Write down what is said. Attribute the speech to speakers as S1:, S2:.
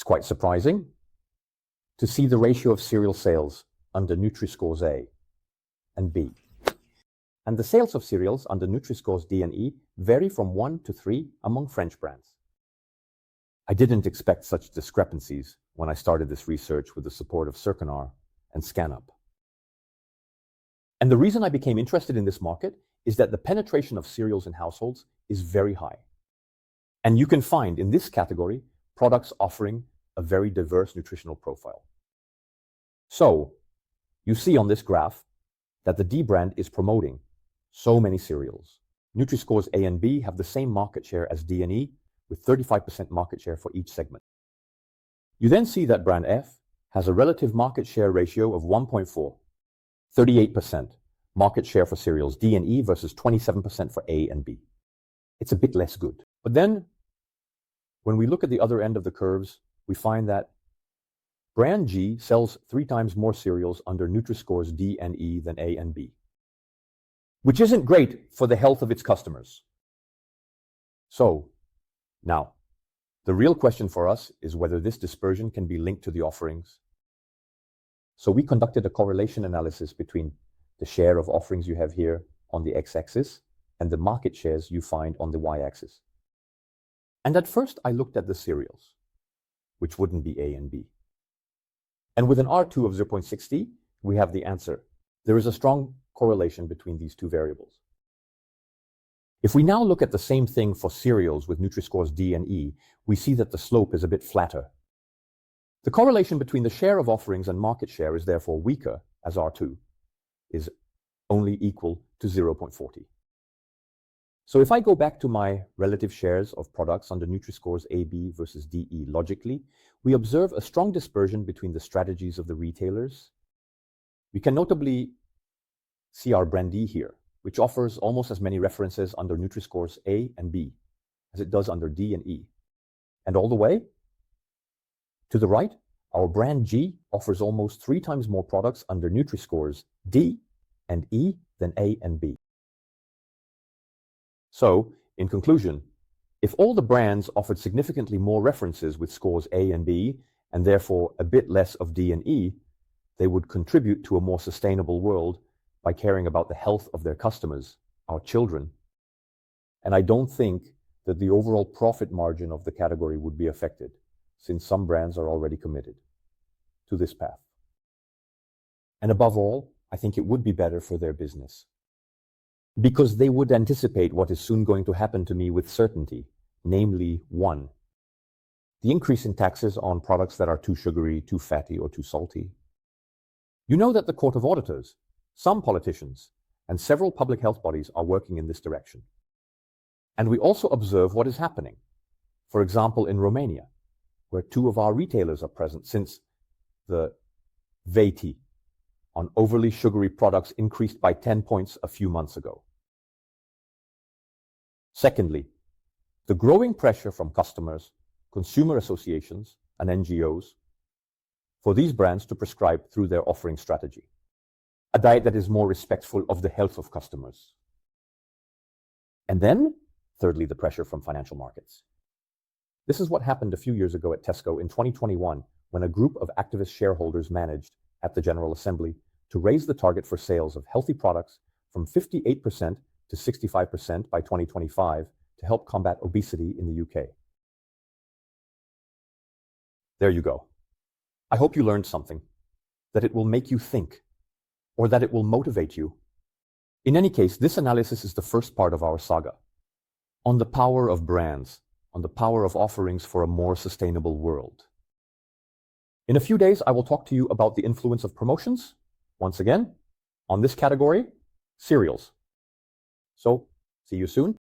S1: It's quite surprising to see the ratio of cereal sales under NUTRISCORES A and B. And the sales of cereals under NUTRISCORES D and E vary from 1 to 3 among French brands. I didn't expect such discrepancies when I started this research with the support of Circunar and ScanUp. And the reason I became interested in this market is that the penetration of cereals in households is very high. And you can find in this category products offering a very diverse nutritional profile. So, you see on this graph that the D brand is promoting so many cereals. NUTRISCORES A and B have the same market share as D and E, with 35% market share for each segment. You then see that brand F has a relative market share ratio of 1.4, 38% market share for cereals D and E versus 27% for A and B. It's a bit less good. But then, when we look at the other end of the curves, we find that brand G sells 3 times more cereals under NUTRISCORES D and E than A and B, which isn't great for the health of its customers. So, now, the real question for us is whether this dispersion can be linked to the offerings. So we conducted a correlation analysis between the share of offerings you have here on the x-axis and the market shares you find on the y-axis. And at first I looked at the cereals, which wouldn't be A and B. And with an R2 of 0.60, we have the answer. There is a strong correlation between these two variables. If we now look at the same thing for cereals with NUTRISCORES D and E, we see that the slope is a bit flatter. The correlation between the share of offerings and market share is therefore weaker, as R2 is only equal to 0.40. So if I go back to my relative shares of products under NUTRISCORES AB versus DE logically, we observe a strong dispersion between the strategies of the retailers. We can notably see our brand D here, which offers almost as many references under NUTRISCORES A and B as it does under D and E. And all the way to the right, our brand G offers almost 3 times more products under NUTRISCORES D and E than A and B. So, in conclusion, if all the brands offered significantly more references with scores A and B, and therefore a bit less of D and E, they would contribute to a more sustainable world by caring about the health of their customers, our children. And I don't think that the overall profit margin of the category would be affected, since some brands are already committed to this path. And above all, I think it would be better for their business, because they would anticipate what is soon going to happen to me with certainty, namely 1, the increase in taxes on products that are too sugary, too fatty, or too salty. You know that the Court of Auditors, some politicians, and several public health bodies are working in this direction. And we also observe what is happening, for example, in Romania, where 2 of our retailers are present since the VAT on overly sugary products increased by 10 points a few months ago. Secondly, the growing pressure from customers, consumer associations, and NGOs for these brands to prescribe through their offering strategy a diet that is more respectful of the health of customers. And then, thirdly, the pressure from financial markets. This is what happened a few years ago at Tesco in 2021, when a group of activist shareholders managed, at the General Assembly, to raise the target for sales of healthy products from 58% to 65% by 2025 to help combat obesity in the UK. There you go. I hope you learned something, that it will make you think, or that it will motivate you. In any case, this analysis is the first part of our saga on the power of brands, on the power of offerings for a more sustainable world. In a few days, I will talk to you about the influence of promotions, once again, on this category, cereals. So, see you soon.